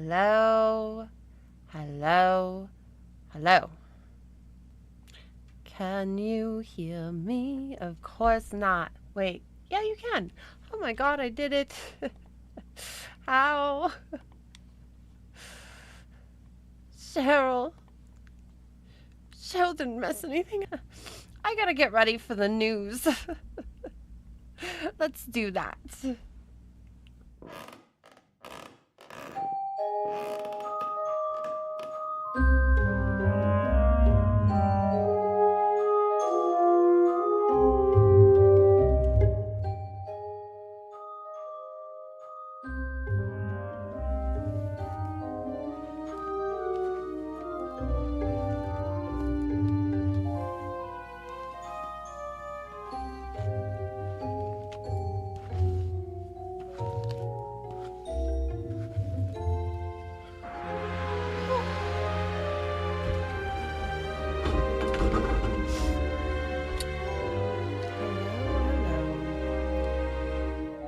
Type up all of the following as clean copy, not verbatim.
Hello, hello, hello. Can you hear me? Of course not. Wait, yeah, you can. Oh my god, I did it. How? Cheryl. Cheryl didn't mess anything up. I gotta get ready for the news. Let's do that.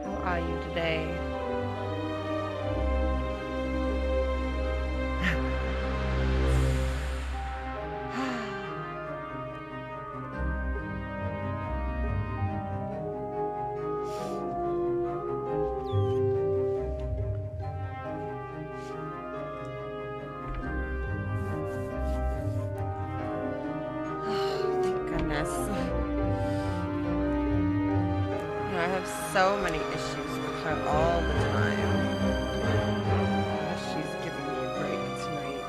How are you today? Thank goodness. I have so many issues with her all the time. She's giving me a break tonight.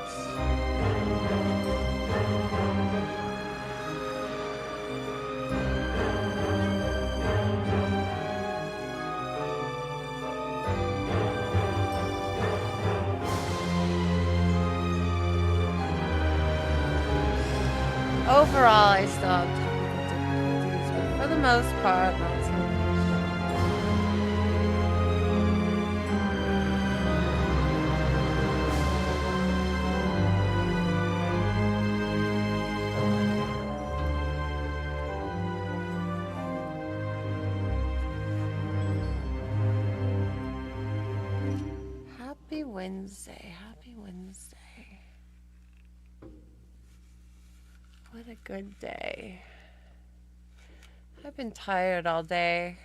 Overall, I still have technical difficulties, but for the most part, not so much. Happy Wednesday. Happy Wednesday. What a good day. I've been tired all day.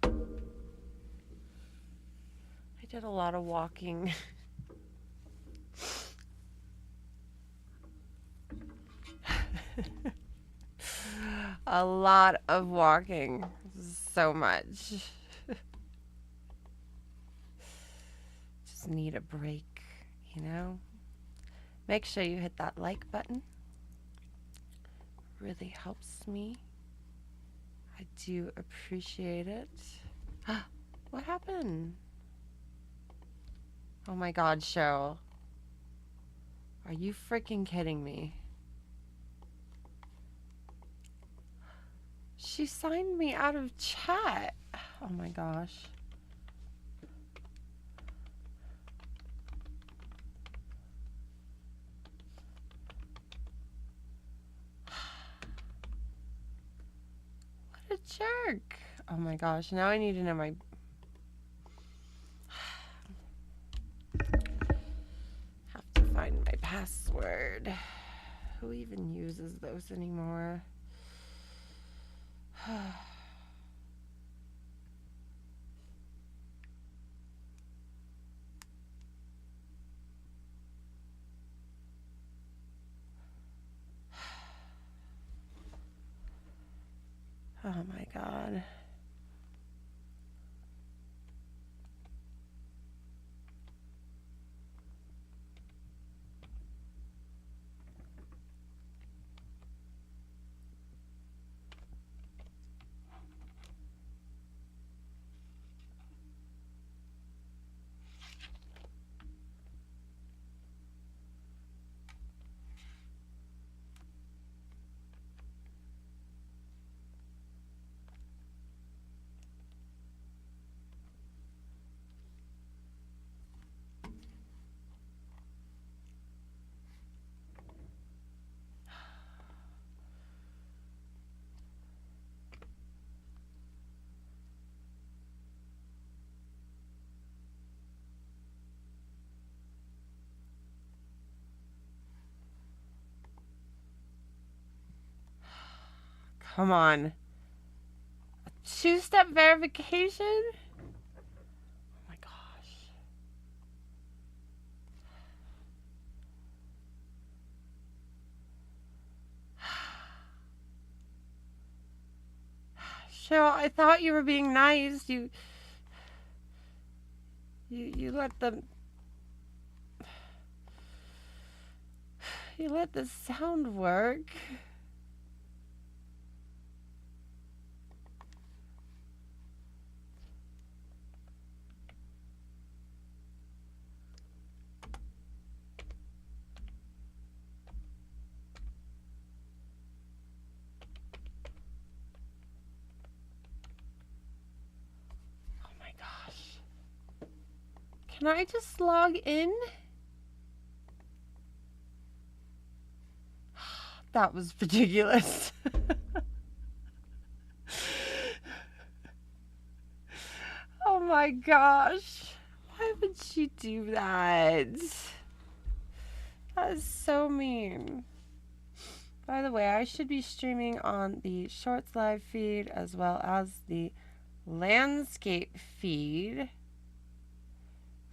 I did a lot of walking. A lot of walking. So much. Just need a break, you know? Make sure you hit that like button. Really helps me. I do appreciate it. What happened? Oh my god, Cheryl. Are you freaking kidding me? She signed me out of chat. Oh my gosh. What a jerk. Oh my gosh, now I need to know my... Have to find my password. Who even uses those anymore? Oh my god. come on. A two-step verification? Oh my gosh. Cheryl, I thought you were being nice. You let them... You let the sound work. Oh my gosh. Can I just log in? That was ridiculous. Oh my gosh. Why would she do that? That is so mean. By the way, I should be streaming on the Shorts live feed as well as the landscape feed.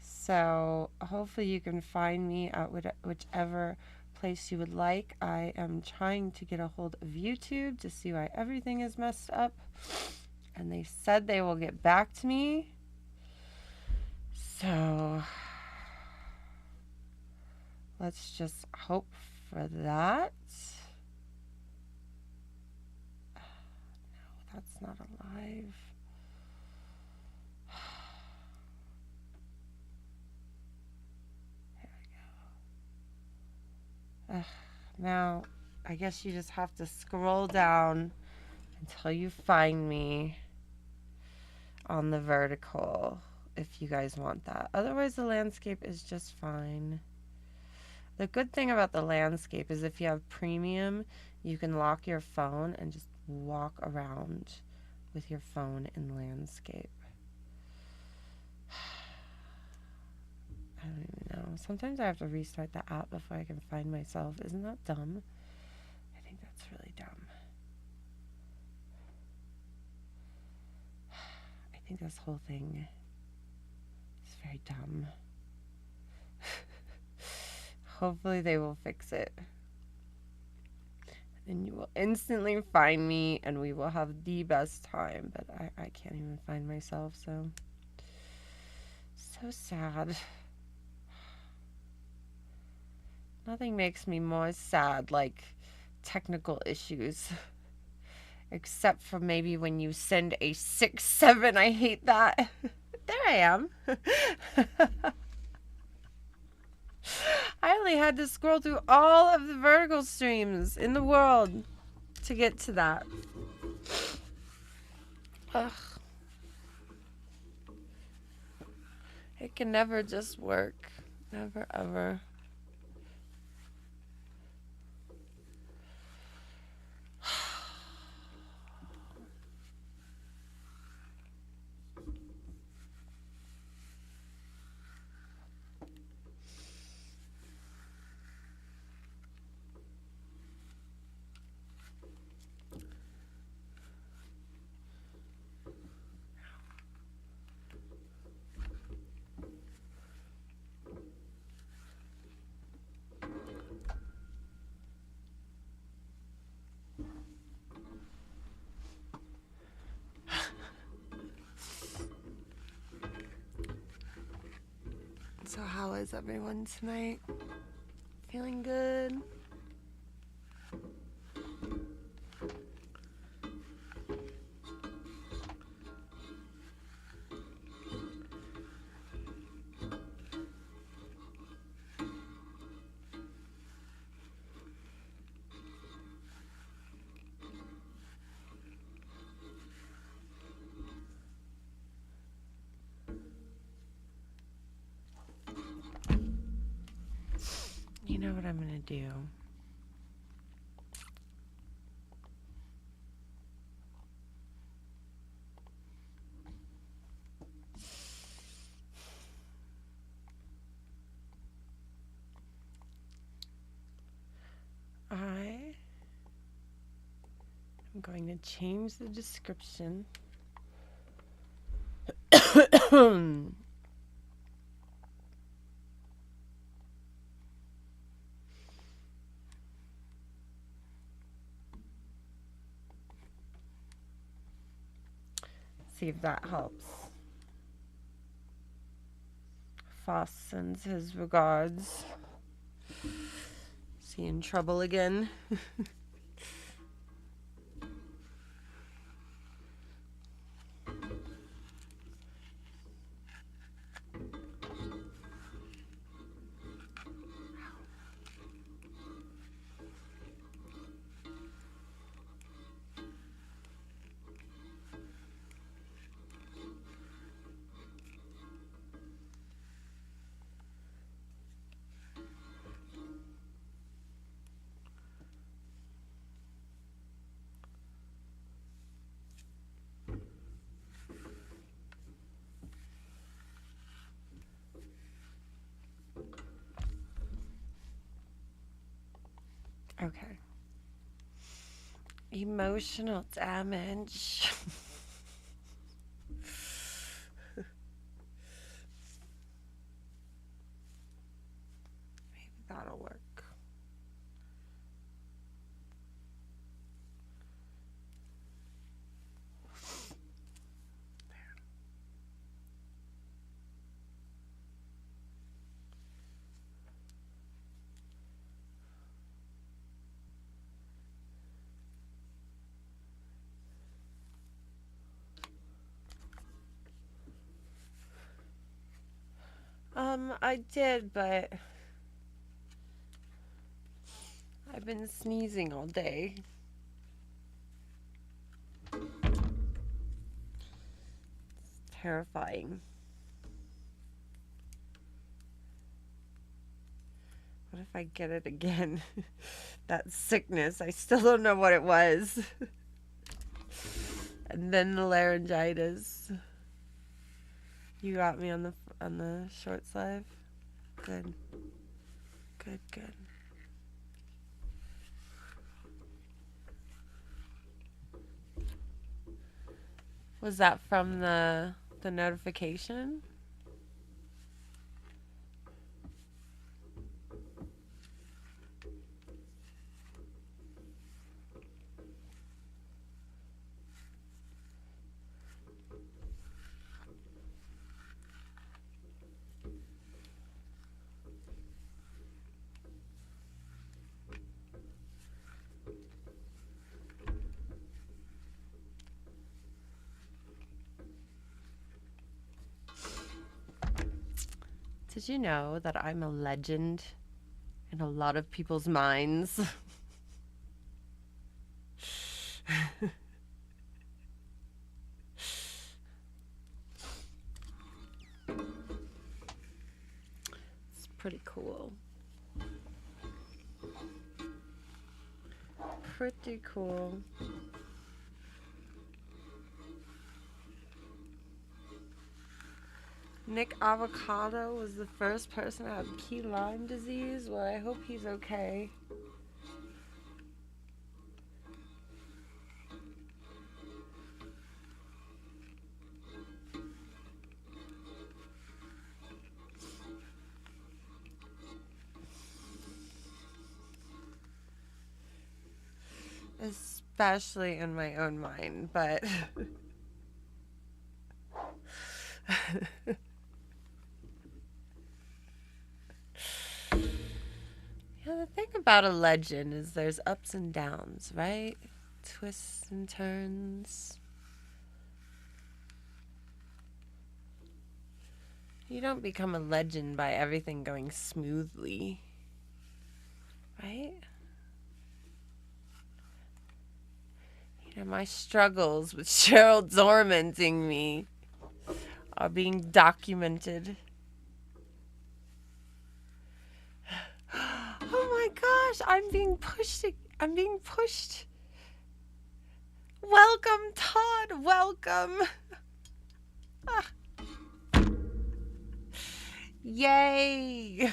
So hopefully you can find me at whichever place you would like. I am trying to get a hold of YouTube to see why everything is messed up. And they said they will get back to me. So let's just hope for that. No, that's not alive. There we go. Now, I guess you just have to scroll down until you find me on the vertical if you guys want that. Otherwise, the landscape is just fine. The good thing about the landscape is if you have premium, you can lock your phone and just walk around with your phone in landscape. I don't even know. Sometimes I have to restart the app before I can find myself. Isn't that dumb? I think that's really dumb. I think this whole thing is very dumb. Hopefully they will fix it. And you will instantly find me and we will have the best time. But I can't even find myself, so sad. Nothing makes me more sad like technical issues. Except for maybe when you send a 6-7. I hate that. There I am. I only had to scroll through all of the vertical streams in the world to get to that. Ugh. It can never just work. Never, ever. So how is everyone tonight? Feeling good? You know what I'm gonna do? I am going to change the description. See if that helps. Foss sends his regards. Is he in trouble again? Okay. Emotional damage. Maybe that'll work. I did, but I've been sneezing all day. It's terrifying. What if I get it again? That sickness, I still don't know what it was. And then the laryngitis. You got me on the short sleeve. Good. Good, good. Was that from the notification? Did you know that I'm a legend in a lot of people's minds? It's pretty cool. Pretty cool. Nick Avocado was the first person to have key Lyme disease. Well, I hope he's okay. Especially in my own mind, but... Yeah, the thing about a legend is there's ups and downs, right? Twists and turns. You don't become a legend by everything going smoothly, right? You know, my struggles with Cheryl tormenting me are being documented. Oh my gosh, I'm being pushed. I'm being pushed. Welcome, Todd. Welcome. Ah. Yay.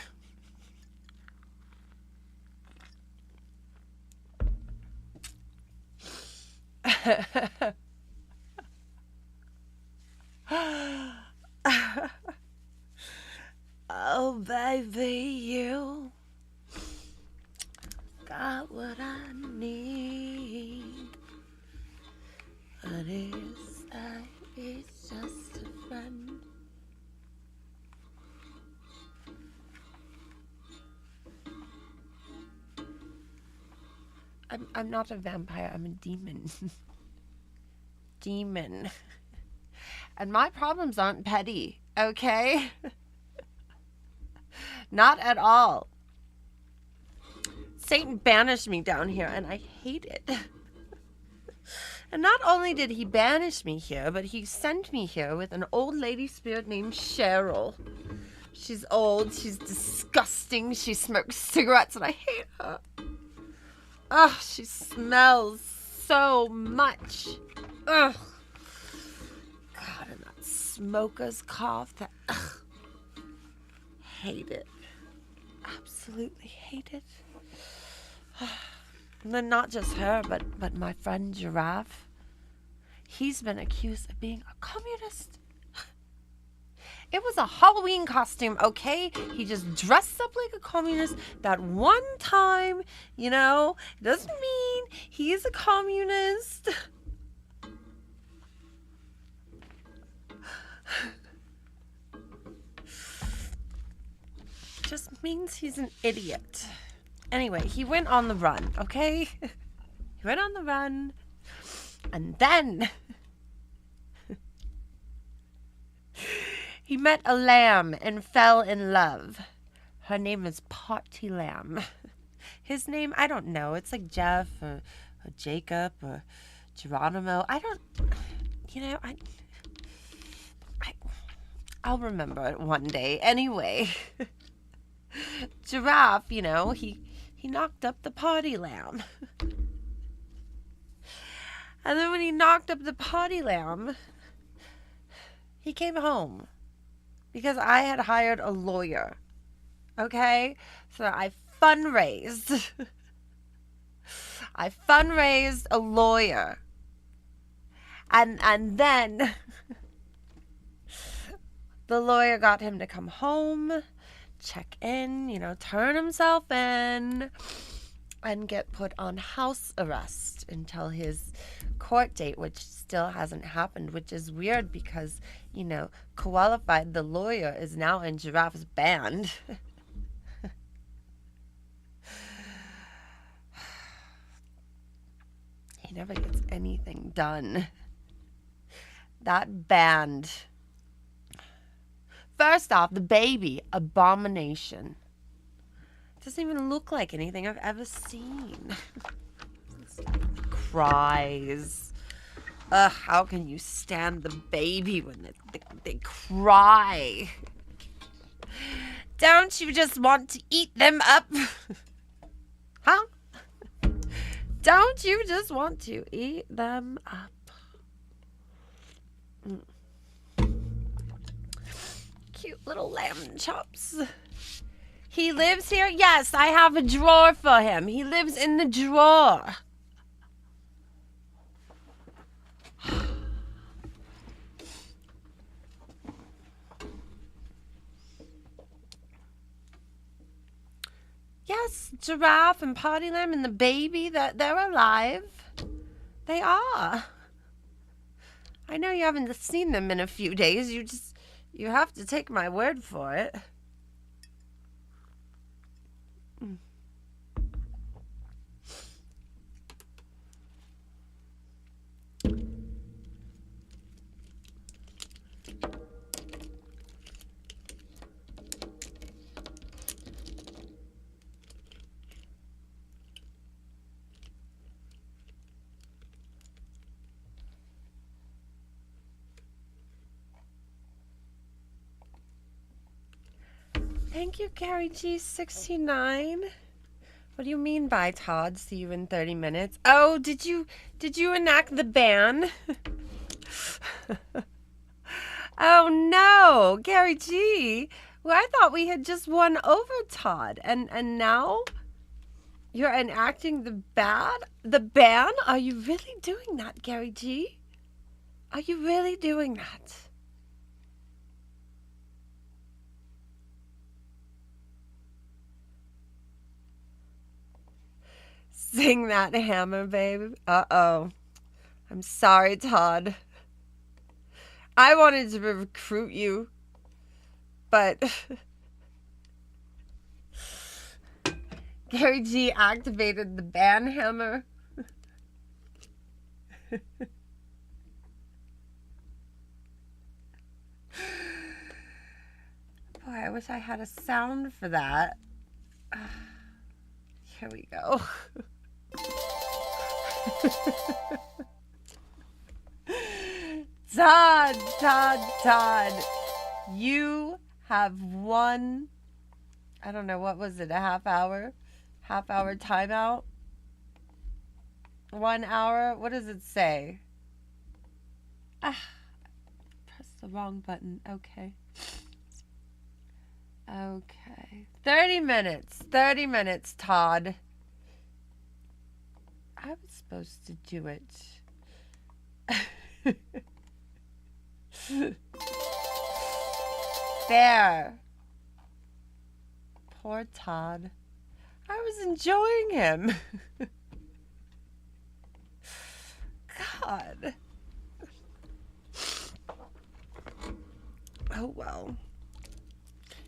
Oh, baby, you got what I need. But it's just a friend. I'm not a vampire, I'm a demon. Demon. And my problems aren't petty, okay? Not at all. Satan banished me down here, and I hate it. And not only did he banish me here, but he sent me here with an old lady spirit named Cheryl. She's old, she's disgusting, she smokes cigarettes, and I hate her. Ugh, she smells so much. Ugh. God, and that smoker's cough, that, ugh. Hate it. Absolutely hate it. And then not just her, but my friend Giraffe. He's been accused of being a communist. It was a Halloween costume, okay? He just dressed up like a communist that one time, you know. Doesn't mean he's a communist. Just means he's an idiot. Anyway, he went on the run, okay? He went on the run, and then he met a lamb and fell in love. Her name is Party Lamb. His name, I don't know. It's like Jeff or Jacob or Geronimo. I don't, you know, I'll remember it one day. Anyway, Giraffe, you know, he knocked up the Party Lamb. And then when he knocked up the Party Lamb, he came home. Because I had hired a lawyer. Okay? So I fundraised. I fundraised a lawyer. And then the lawyer got him to come home, check in, you know, turn himself in, and get put on house arrest until his court date, which still hasn't happened, which is weird because, you know, Qualified, the lawyer, is now in Giraffe's band. He never gets anything done. That band. First off, the baby, abomination. Doesn't even look like anything I've ever seen. Cries. Ugh, how can you stand the baby when they cry? Don't you just want to eat them up? Huh? Don't you just want to eat them up? Cute little lamb chops. He lives here? Yes, I have a drawer for him. He lives in the drawer. Yes, Giraffe and Party Lamb and the baby, they're alive. They are. I know you haven't seen them in a few days. You have to take my word for it. Thank you, Gary G69. What do you mean by Todd? See you in 30 minutes. Oh, did you enact the ban? Oh no, Gary G. Well, I thought we had just won over Todd, and now You're enacting the ban? Are you really doing that, Gary G? Are you really doing that? Sing that hammer, babe. Uh-oh. I'm sorry, Todd. I wanted to recruit you, but Gary G activated the ban hammer. Boy, I wish I had a sound for that. Here we go. Todd. You have won. I don't know, what was it, a half hour? Half hour timeout? 1 hour? What does it say? Pressed the wrong button. Okay. Okay. 30 minutes. 30 minutes, Todd. I was supposed to do it. There. Poor Todd. I was enjoying him. God. Oh, well.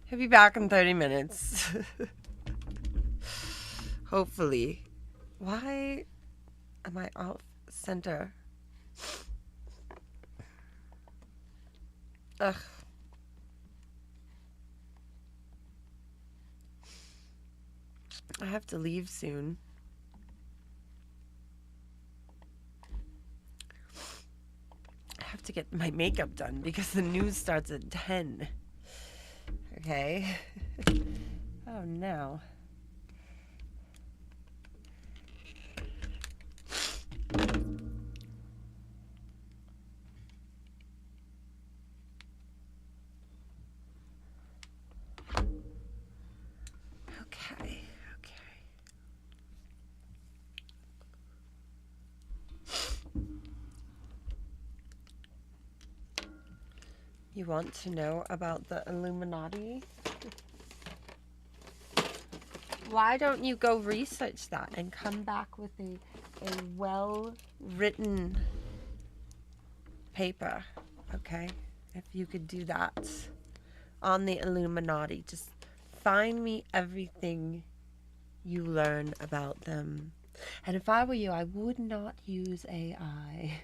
He'll be back in 30 minutes. Hopefully. Why am I off center? Ugh. I have to leave soon. I have to get my makeup done because the news starts at 10. Okay. Oh no. Okay. You want to know about the Illuminati? Why don't you go research that and come back with a well-written paper, okay? If you could do that on the Illuminati, just find me everything you learn about them. And if I were you, I would not use AI.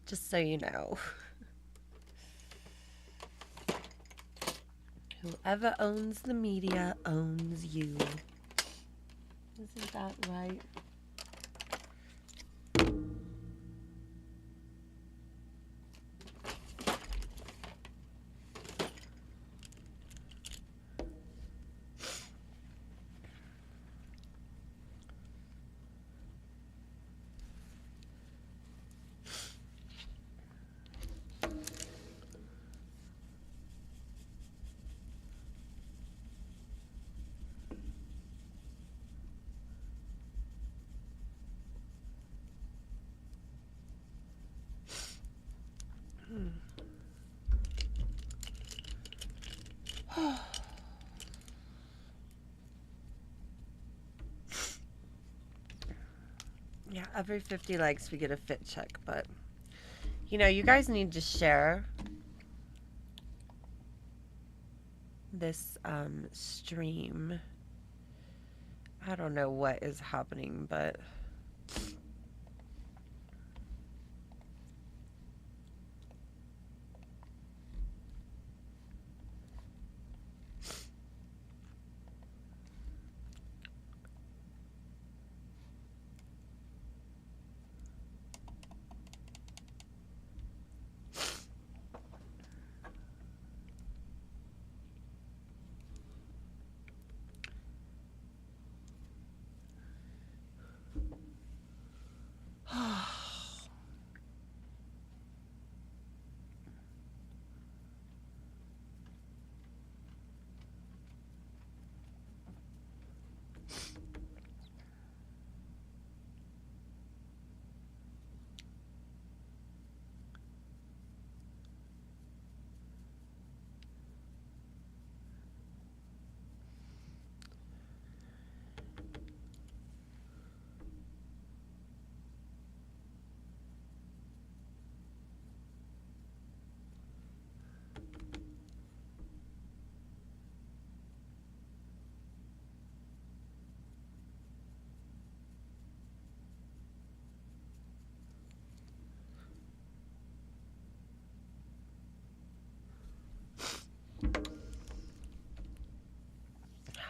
Just so you know. Whoever owns the media owns you. Isn't that right? Yeah, every 50 likes we get a fit check, but you know, you guys need to share this stream. I don't know what is happening, but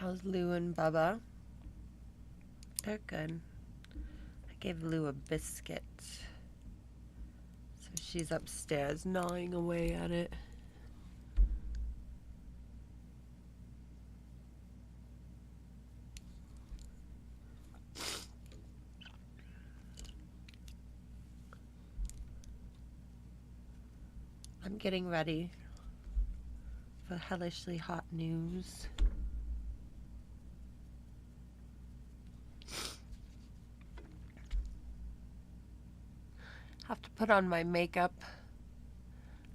How's Lou and Bubba? They're good. I gave Lou a biscuit. So she's upstairs gnawing away at it. I'm getting ready for hellishly hot news. Have to put on my makeup.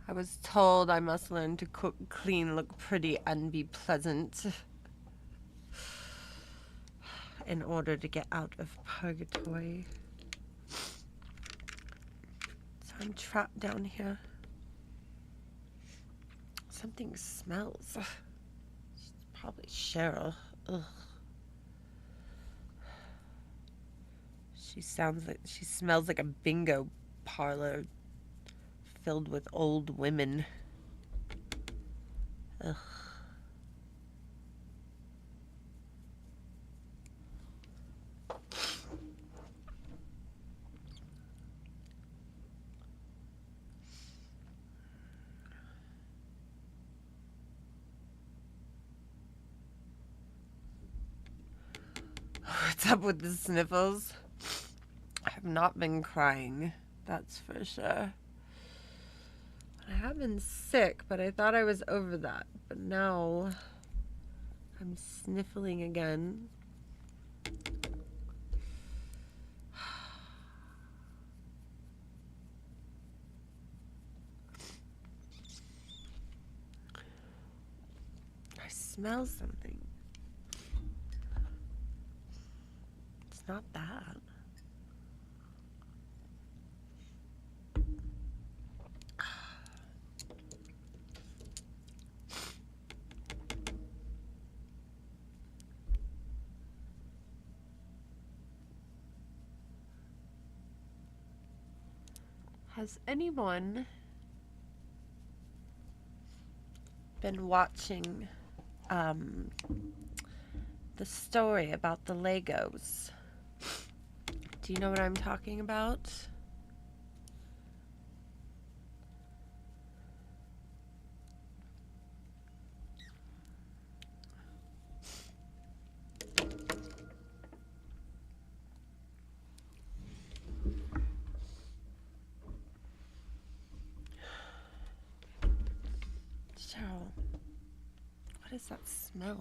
I was told I must learn to cook, clean, look pretty, and be pleasant in order to get out of purgatory. So I'm trapped down here. Something smells. It's probably Cheryl. Ugh. She smells like a bingo parlor filled with old women. Ugh. What's up with the sniffles? I have not been crying, that's for sure. I have been sick, but I thought I was over that. But now I'm sniffling again. I smell something. It's not that. Has anyone been watching the story about the Legos? Do you know what I'm talking about? Cheryl, what is that smell?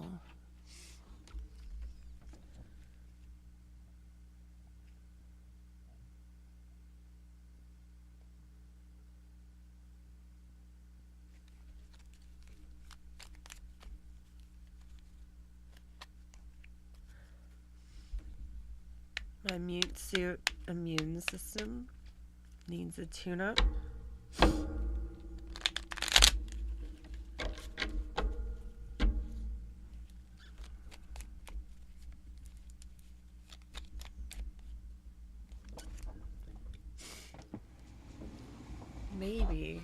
My mute suit immune system needs a tune-up. Maybe.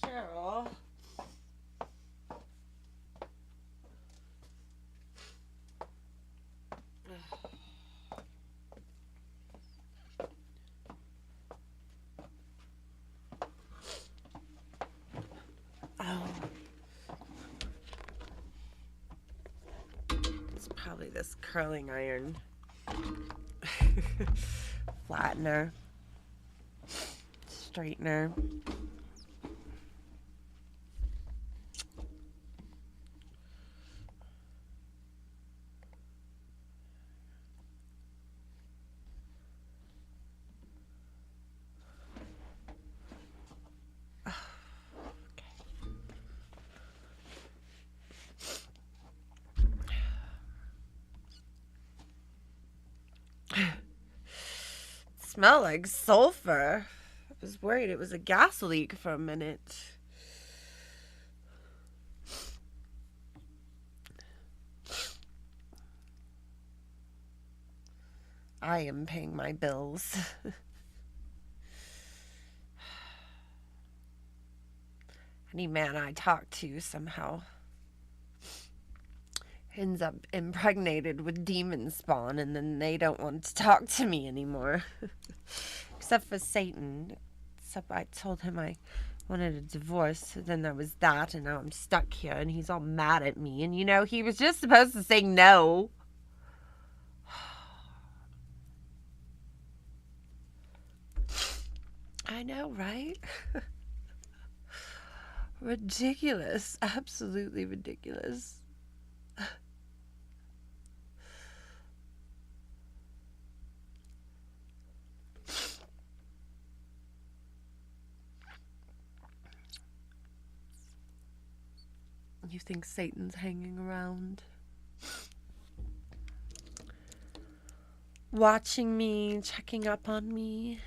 Cheryl. Oh. It's probably this curling iron. Flattener. Straightener. Smell like sulfur. I was worried it was a gas leak for a minute. I am paying my bills. Any man I talk to somehow ends up impregnated with demon spawn, and then they don't want to talk to me anymore. Except for Satan. Except I told him I wanted a divorce, so then there was that, and now I'm stuck here, and he's all mad at me. And, you know, he was just supposed to say no. I know, right? Ridiculous. Absolutely ridiculous. You think Satan's hanging around, watching me, checking up on me?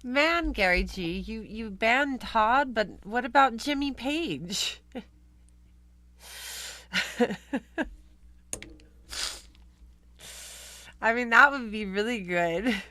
Man, Gary G, you banned Todd, but what about Jimmy Page? I mean, that would be really good.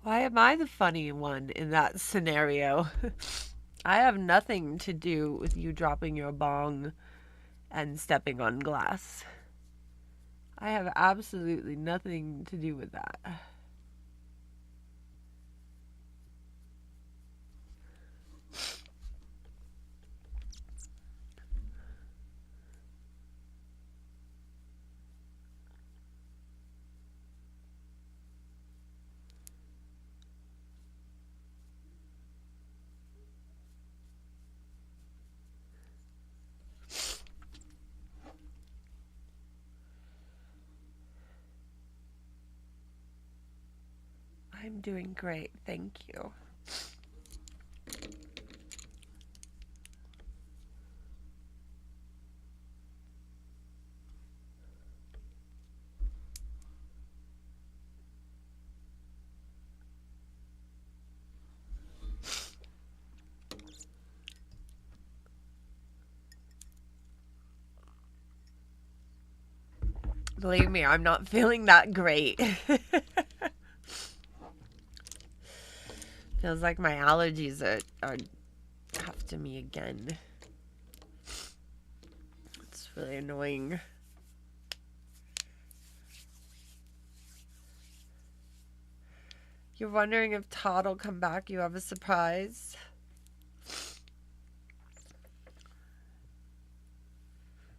Why am I the funny one in that scenario? I have nothing to do with you dropping your bong and stepping on glass. I have absolutely nothing to do with that. I'm doing great, thank you. Believe me, I'm not feeling that great. Feels like my allergies are after me again. It's really annoying. You're wondering if Todd will come back? You have a surprise?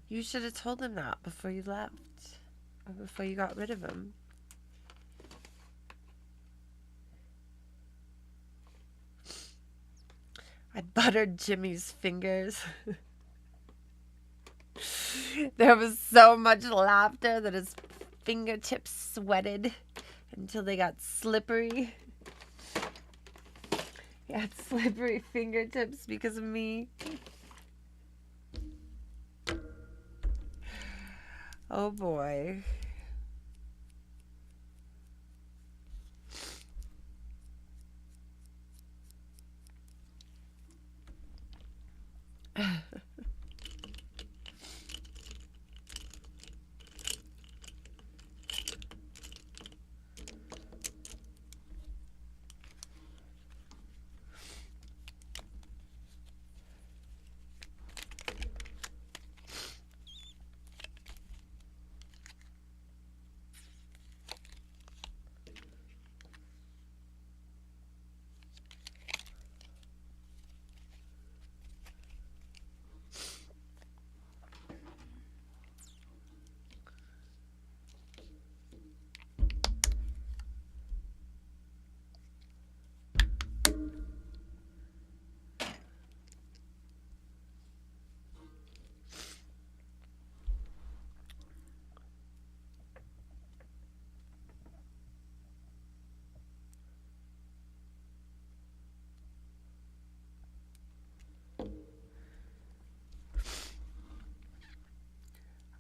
You should have told him that before you left. Or before you got rid of him. I buttered Jimmy's fingers. There was so much laughter that his fingertips sweated until they got slippery. He had slippery fingertips because of me. Oh boy.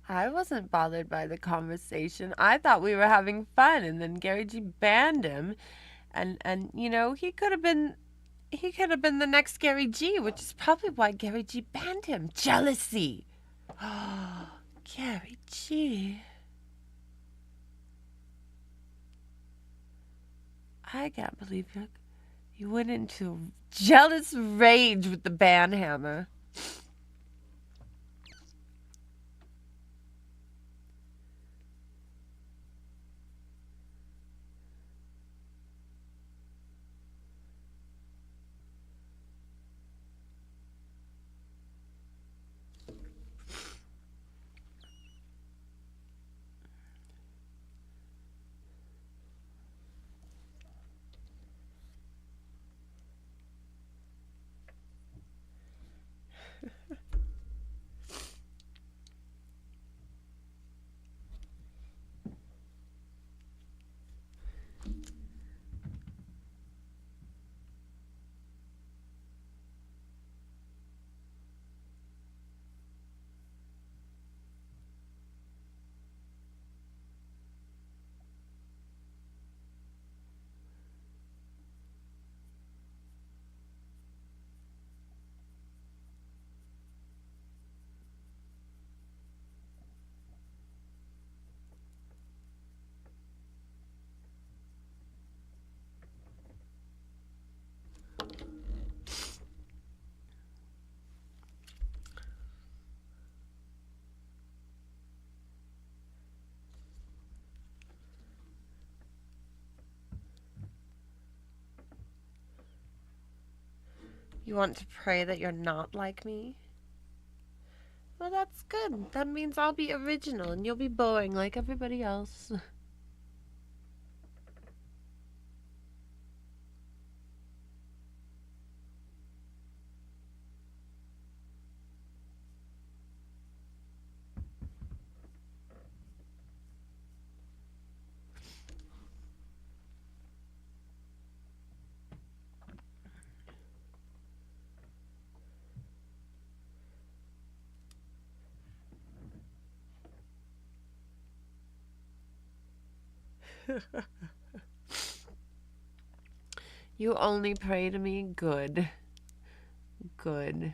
I wasn't bothered by the conversation. I thought we were having fun, and then Gary G banned him. And you know, he could have been the next Gary G, which is probably why Gary G banned him. Jealousy. Oh, Gary G. I can't believe you went into jealous rage with the ban hammer. You want to pray that you're not like me? Well, that's good. That means I'll be original and you'll be boring like everybody else. You only pray to me good. Good.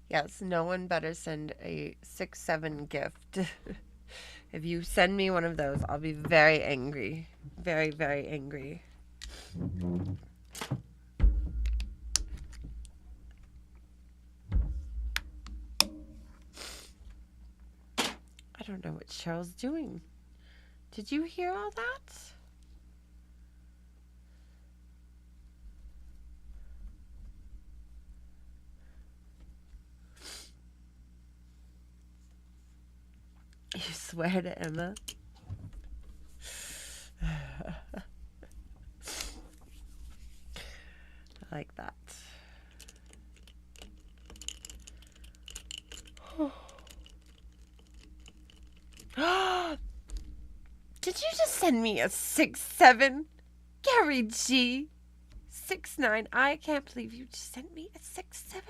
Yes, no one better send a 6-7 gift. If you send me one of those, I'll be very angry. Very, very angry. I don't know what Cheryl's doing. Did you hear all that? You swear to Emma? I like that. Did you just send me a 6-7? Gary G. 6-9. I can't believe you just sent me a 6-7.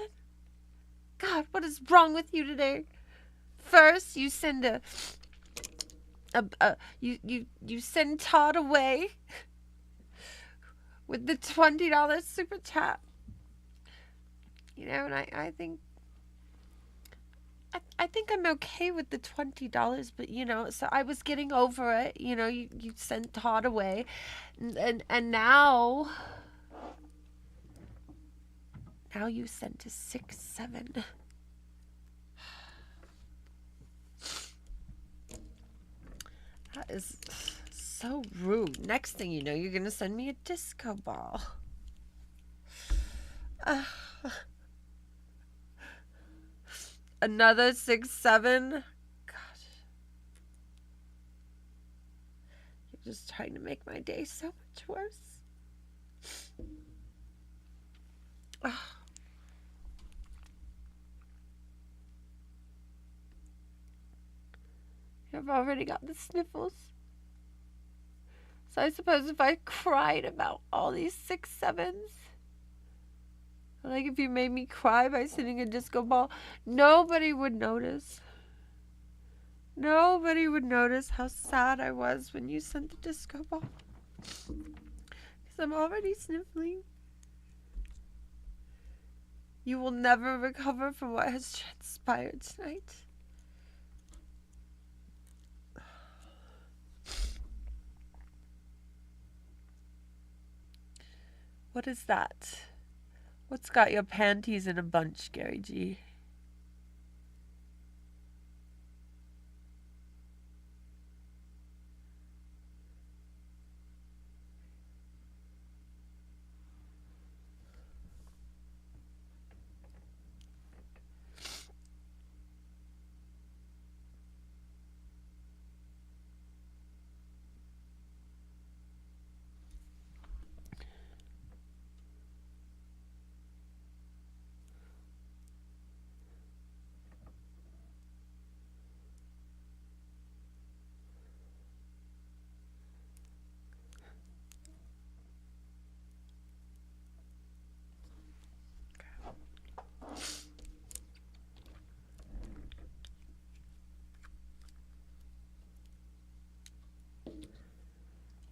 God, what is wrong with you today? First, you send you send Todd away with the $20 super chat. You know, and I think I'm okay with the $20, but you know, so I was getting over it. You know, you sent Todd away, and now you sent a 6-7. That is so rude. Next thing you know, you're gonna send me a disco ball. Another 6-7. Gosh. You're just trying to make my day so much worse. I've already got the sniffles. So I suppose if I cried about all these 6-7s, like if you made me cry by sending a disco ball, nobody would notice. Nobody would notice how sad I was when you sent the disco ball. Because I'm already sniffling. You will never recover from what has transpired tonight. What is that? What's got your panties in a bunch, Gary G?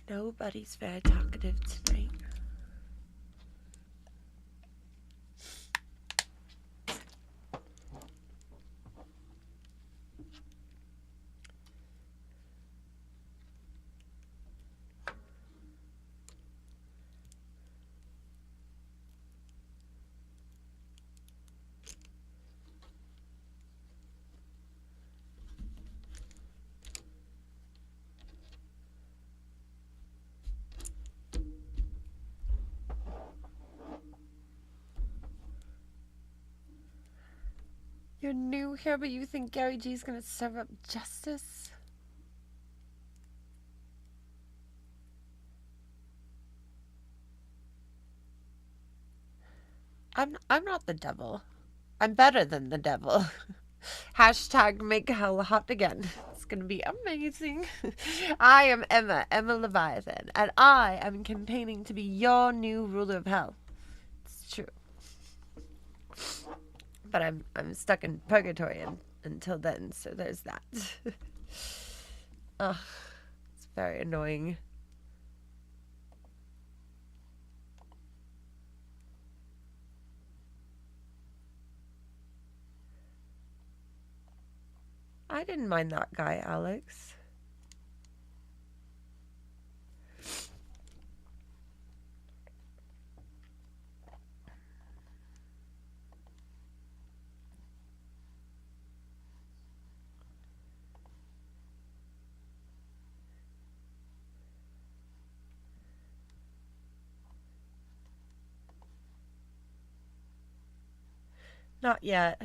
Nobody's very talkative tonight. You're new here, but you think Gary G's gonna serve up justice? I'm not the devil. I'm better than the devil. Hashtag make hell hot again. It's gonna be amazing. I am Emma Leviathan, and I am campaigning to be your new ruler of hell. It's true. But I'm stuck in purgatory until then, so there's that. Ugh, it's very annoying. I didn't mind that guy, Alex. Not yet.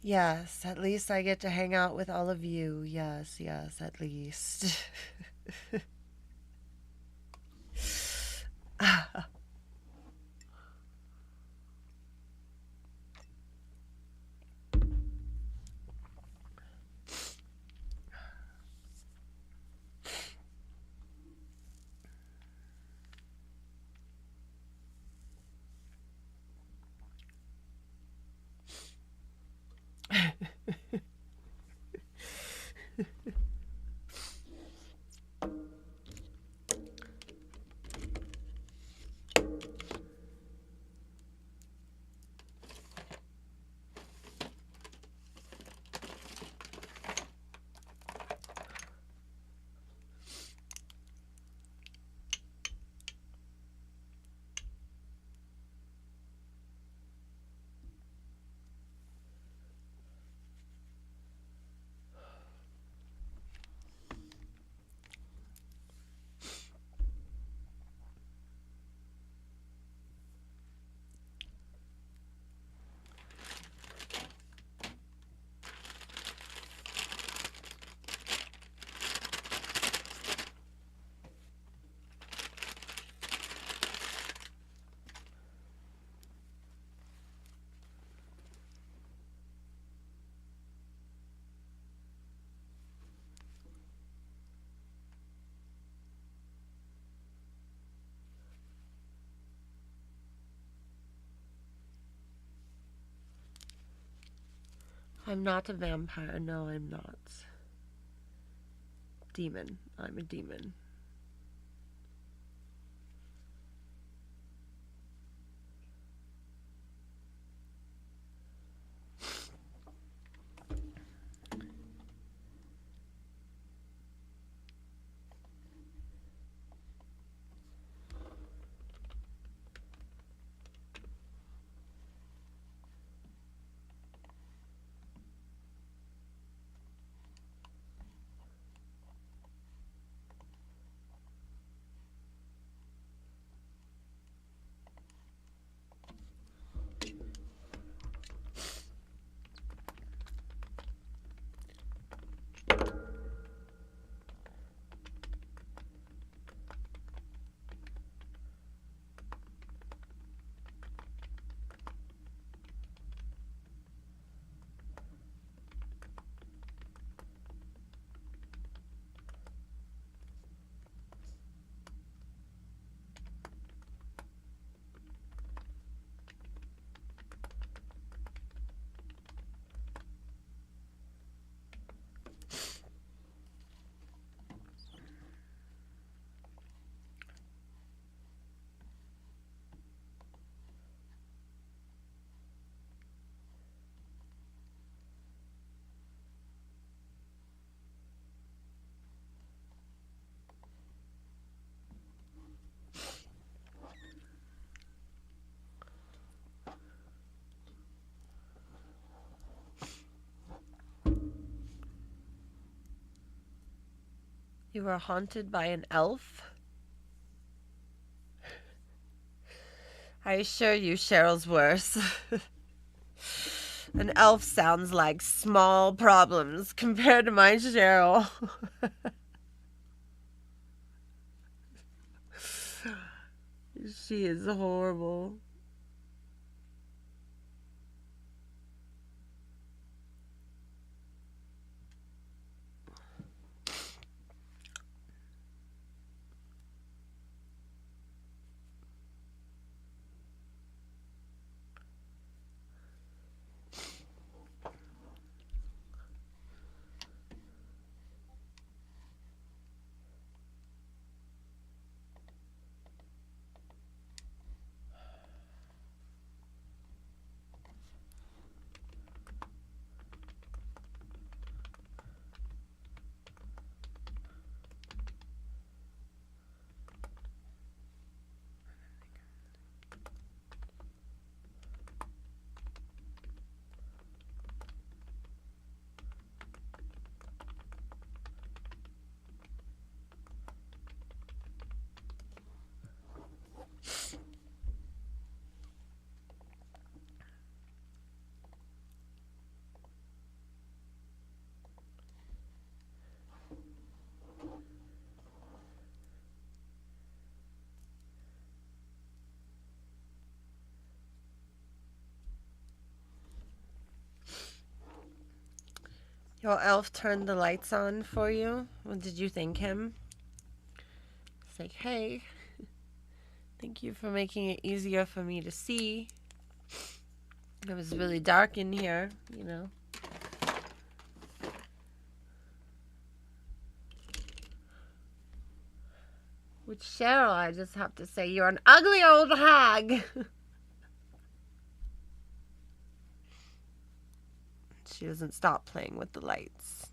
Yes, at least I get to hang out with all of you. Yes, at least. I'm not a vampire. No, I'm not. Demon. I'm a demon. You were haunted by an elf? I assure you, Cheryl's worse. An elf sounds like small problems compared to my Cheryl. She is horrible. Your elf turned the lights on for you? Well, did you thank him? It's like, hey, thank you for making it easier for me to see. It was really dark in here, you know. With Cheryl, I just have to say, you're an ugly old hag. She doesn't stop playing with the lights.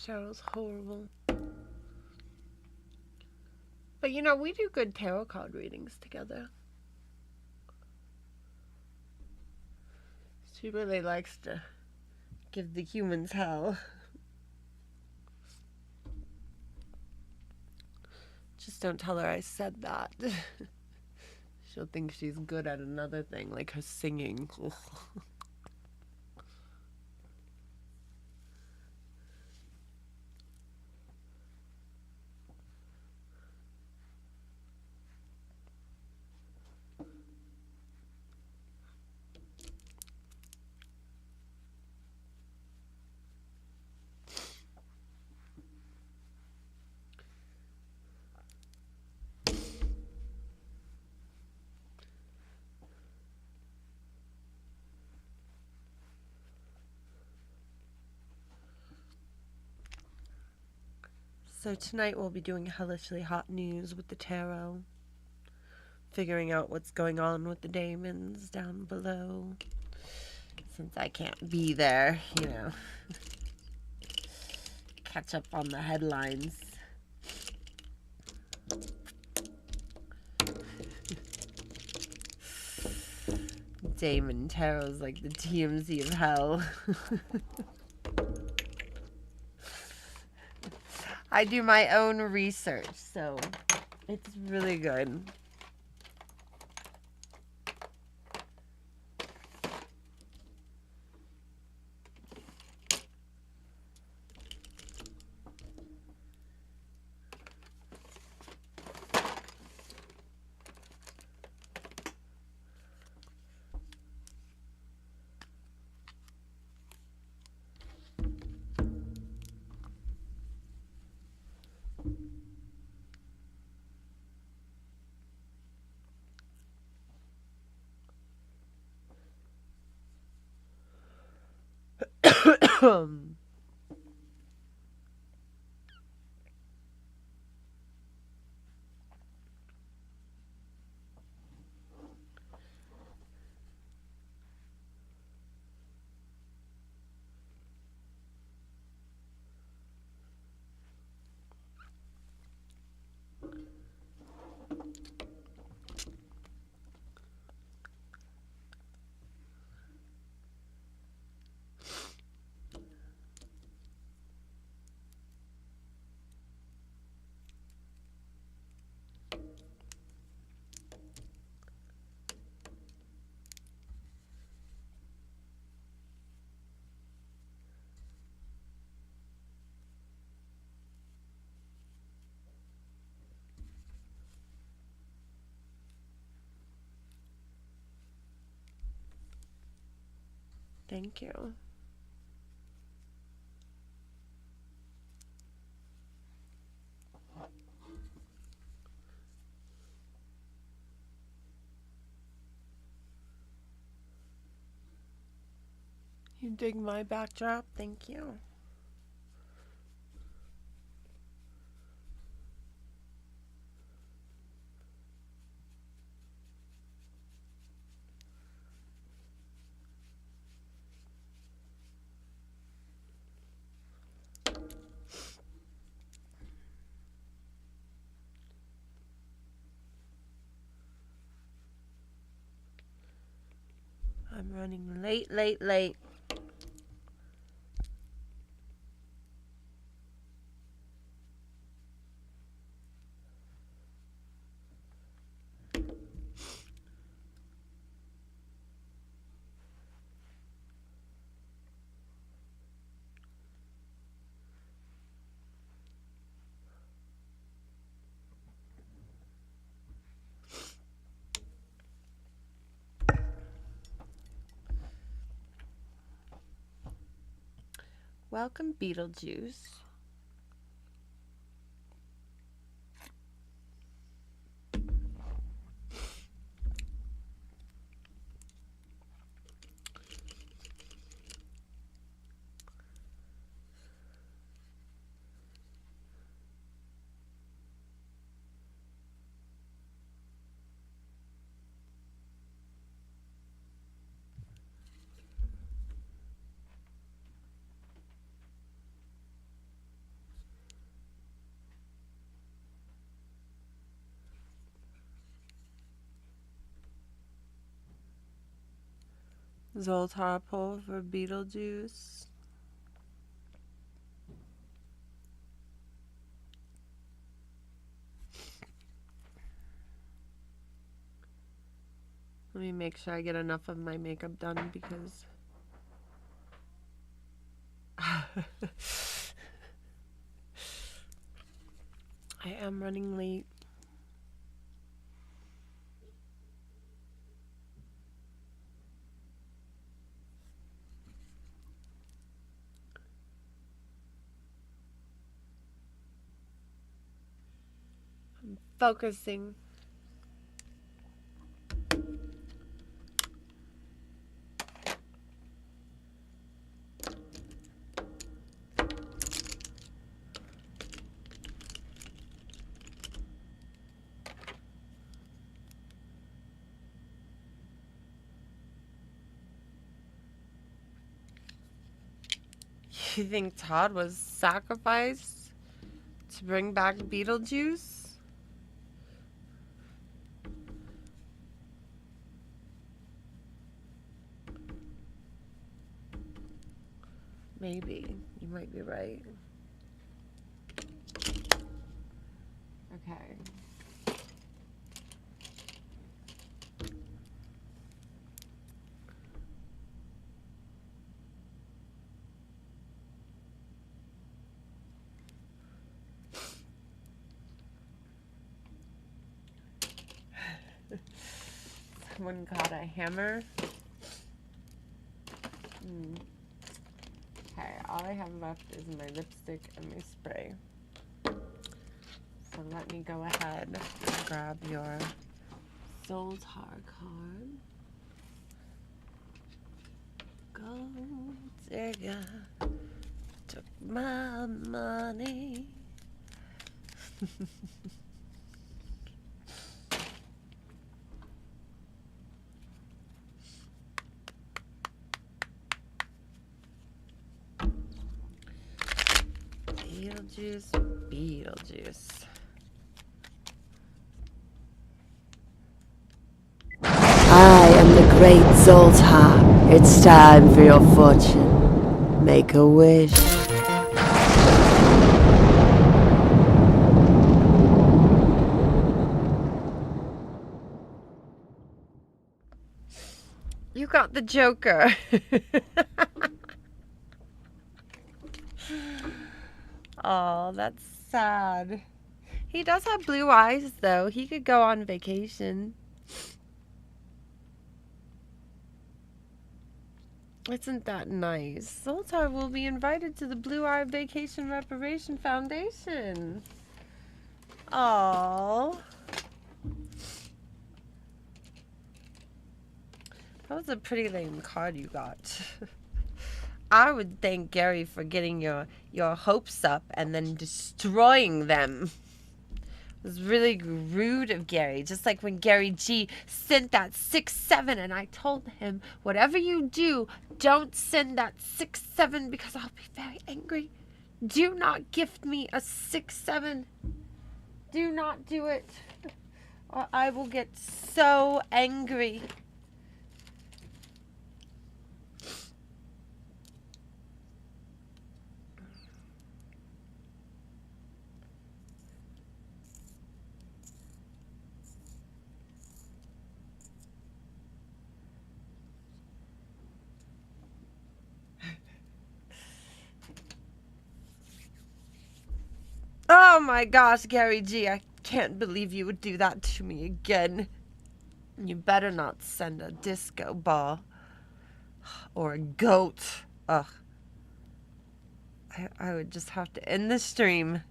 Cheryl's horrible. But you know, we do good tarot card readings together. She really likes to give the humans hell. Just don't tell her I said that. She'll think she's good at another thing, like her singing. So tonight we'll be doing hellishly hot news with the tarot. Figuring out what's going on with the demons down below. Since I can't be there, you know. Catch up on the headlines. Damon Tarot's like the TMZ of hell. I do my own research, so it's really good. Thank you. You dig my backdrop? Thank you. I'm running late. Welcome, Beetlejuice. Zoltar pull for Beetlejuice. Let me make sure I get enough of my makeup done because I am running late. I'm focusing. You think Todd was sacrificed to bring back Beetlejuice? Maybe. You might be right. Okay. Someone got a hammer. Okay, all I have left is my lipstick and my spray. So let me go ahead and grab your Zoltar card. Gold digger took my money. Beetlejuice, Beetlejuice. I am the great Zoltar. It's time for your fortune. Make a wish. You got the Joker. Oh, that's sad. He does have blue eyes, though. He could go on vacation. Isn't that nice? Zoltar will be invited to the Blue Eye Vacation Reparation Foundation. Aww. That was a pretty lame card you got. I would thank Gary for getting your hopes up and then destroying them. It was really rude of Gary. Just like when Gary G sent that 6-7 and I told him, whatever you do, don't send that 6-7 because I'll be very angry. Do not gift me a 6-7. Do not do it. Or I will get so angry. Oh my gosh, Gary G, I can't believe you would do that to me again. You better not send a disco ball. Or a goat. Ugh. I would just have to end the stream.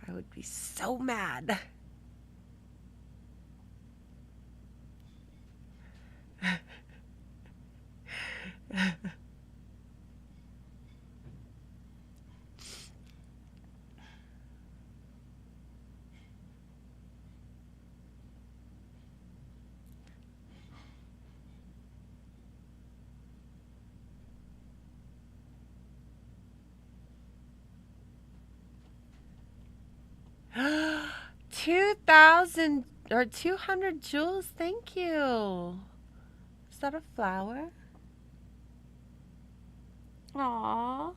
I would be so mad. $2,000 or 200 jewels. Thank you. that a flower? Aww.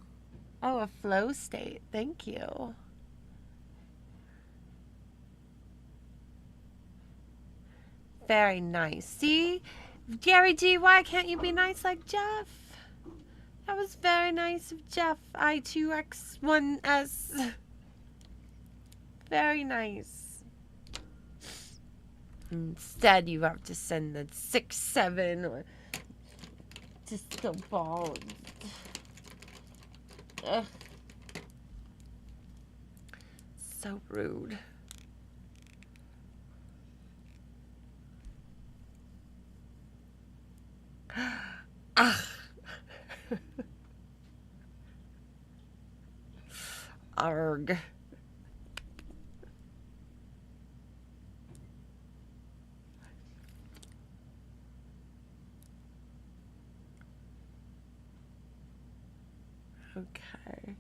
Oh, a flow state. Thank you. Very nice. See? Gary G, why can't you be nice like Jeff? That was very nice of Jeff. I2X1S. Very nice. Instead, you have to send the 6-7 or just a ball. Ugh. So rude. Ugh. Arg. Okay.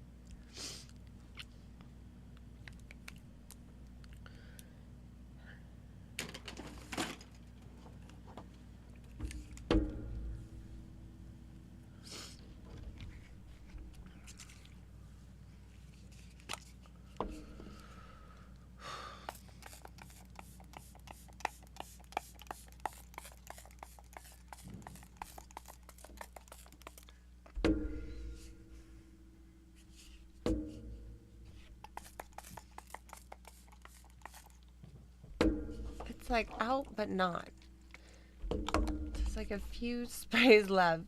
It's like out, but not. There's like a few sprays left.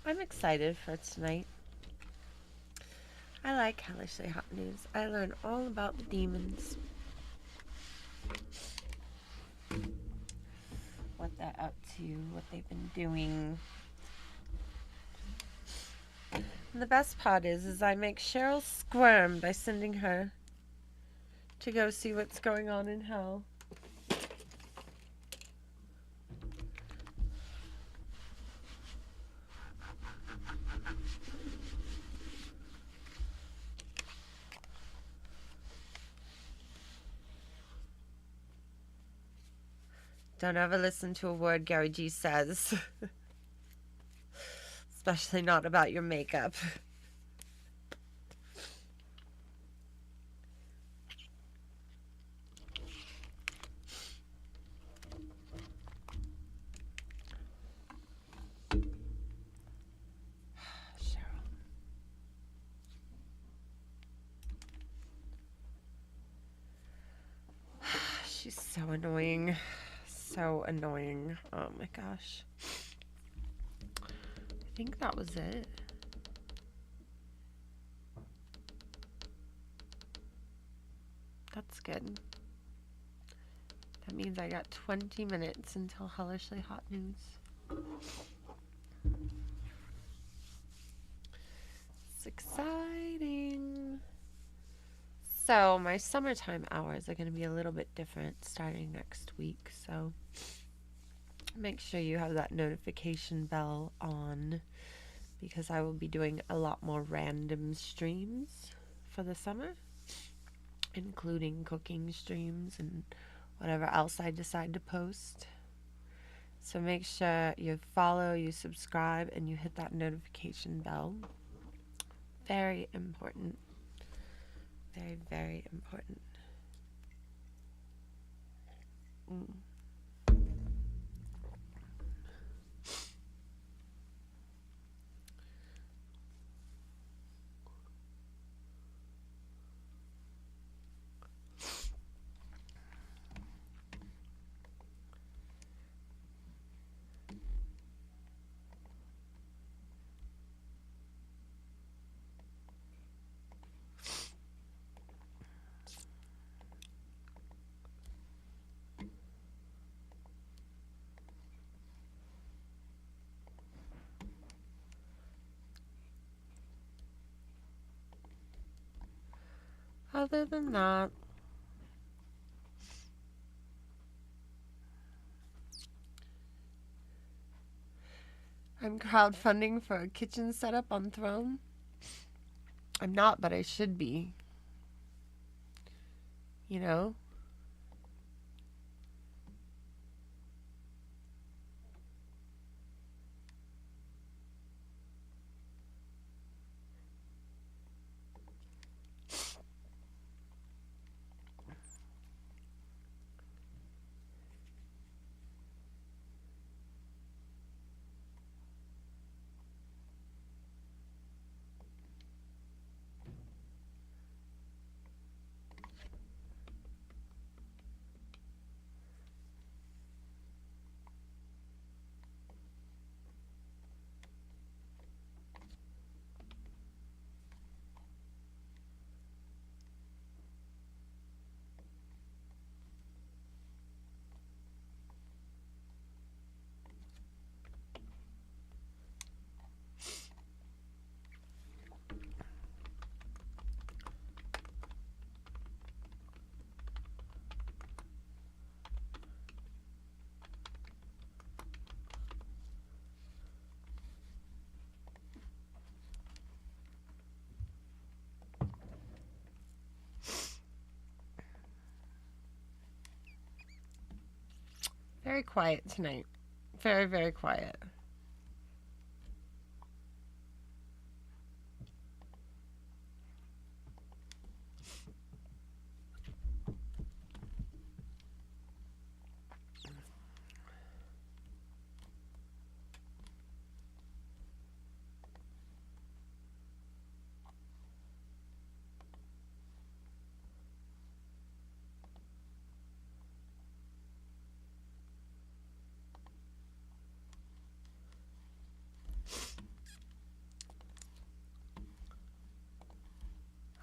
I'm excited for tonight. I like Hellishly Hot News. I learn all about the demons. What they're up to, what they've been doing. And the best part is I make Cheryl squirm by sending her to go see what's going on in hell. Don't ever listen to a word Gary G says. Especially not about your makeup. Cheryl. She's so annoying. So annoying. Oh my gosh. I think that was it. That's good. That means I got 20 minutes until Hellishly Hot News. It's exciting. So my summertime hours are going to be a little bit different starting next week. So make sure you have that notification bell on because I will be doing a lot more random streams for the summer, including cooking streams and whatever else I decide to post. So make sure you follow, you subscribe, and you hit that notification bell. Very important. Very, very important. other than that, I'm crowdfunding for a kitchen setup on Throne. I'm not, but I should be. You know? Very quiet tonight. Very, very quiet.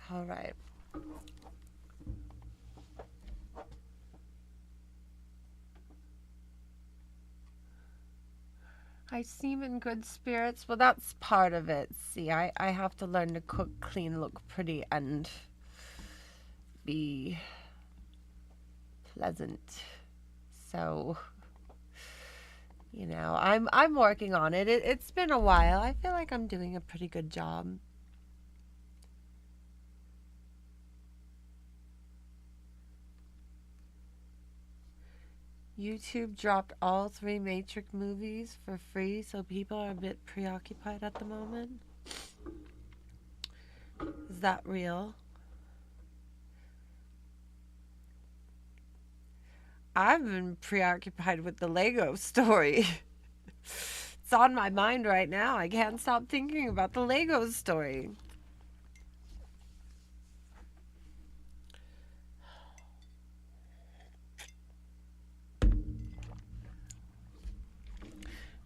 All right. I seem in good spirits. Well, that's part of it. See, I have to learn to cook, clean, look pretty, and be pleasant. So, you know, I'm working on it. It's been a while. I feel like I'm doing a pretty good job. YouTube dropped all 3 Matrix movies for free, so people are a bit preoccupied at the moment. Is that real? I've been preoccupied with the Lego story. It's on my mind right now. I can't stop thinking about the Lego story.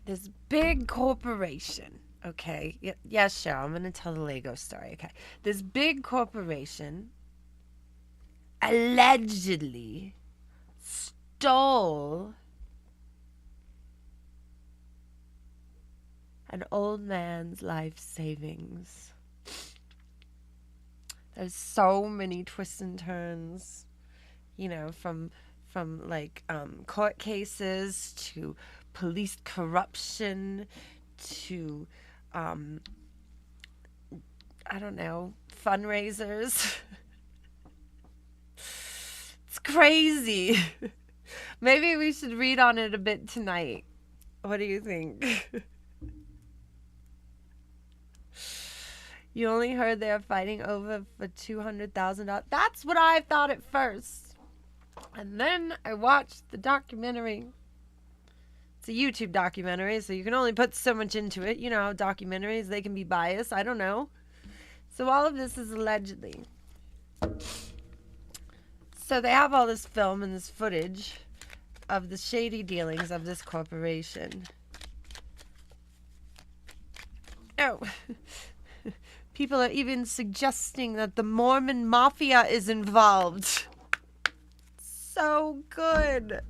This big corporation, okay? Yes, Cheryl, I'm going to tell the Lego story, okay? This big corporation allegedly stole an old man's life savings. There's so many twists and turns, you know, from like court cases to police corruption to I don't know, fundraisers. It's crazy. Maybe we should read on it a bit tonight. What do you think? You only heard they're fighting over for $200,000. That's what I thought at first. And then I watched the documentary. It's a YouTube documentary, so you can only put so much into it. You know how documentaries, they can be biased. I don't know. So all of this is allegedly. So they have all this film and this footage of the shady dealings of this corporation. Oh. People are even suggesting that the Mormon Mafia is involved. So good.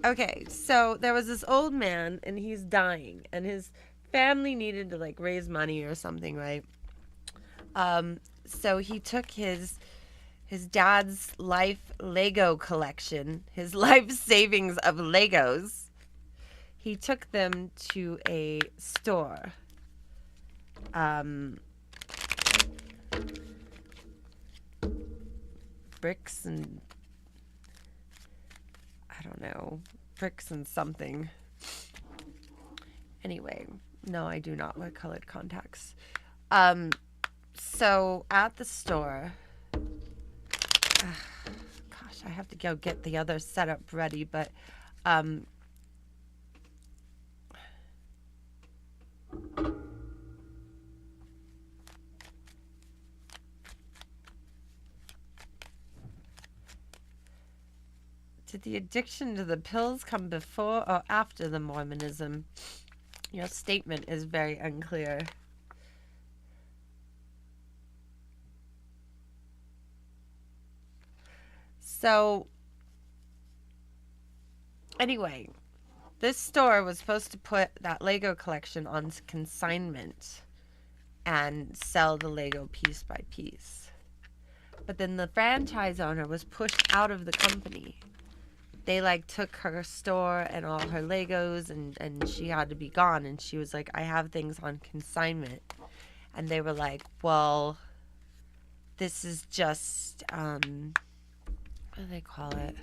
Okay, so there was this old man, and he's dying, and his family needed to, like, raise money or something, right? So he took his dad's life Lego collection, his life savings of Legos. He took them to a store. Bricks and I don't know, bricks and something. Anyway, no, I do not wear colored contacts. So at the store, gosh, I have to go get the other setup ready, but did the addiction to the pills come before or after the Mormonism? Your statement is very unclear. So, anyway, this store was supposed to put that Lego collection on consignment and sell the Lego piece by piece. But then the franchise owner was pushed out of the company. They took her store and all her Legos and she had to be gone. And she was like, I have things on consignment. And they were like, well, this is just, what do they call it?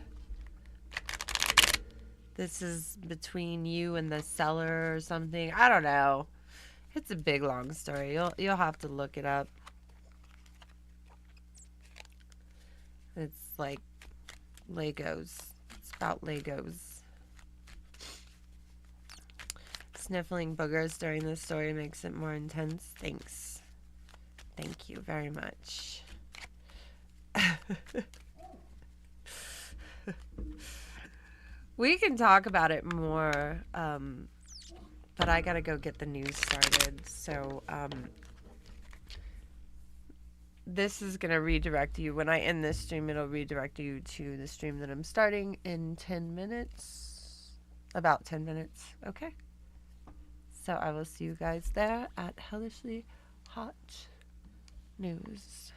This is between you and the seller or something. I don't know. It's a big, long story. You'll have to look it up. It's like Legos. It's about Legos. Sniffling boogers during the story makes it more intense. Thanks. Thank you very much. We can talk about it more, but I gotta go get the news started. So, this is gonna redirect you. When I end this stream, it'll redirect you to the stream that I'm starting in 10 minutes. About 10 minutes, okay? So I will see you guys there at Hellishly Hot News.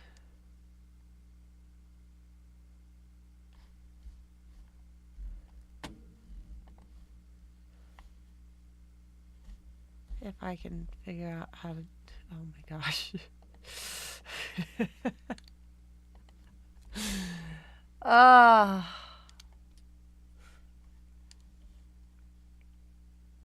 If I can figure out how to... Oh my gosh. Ah.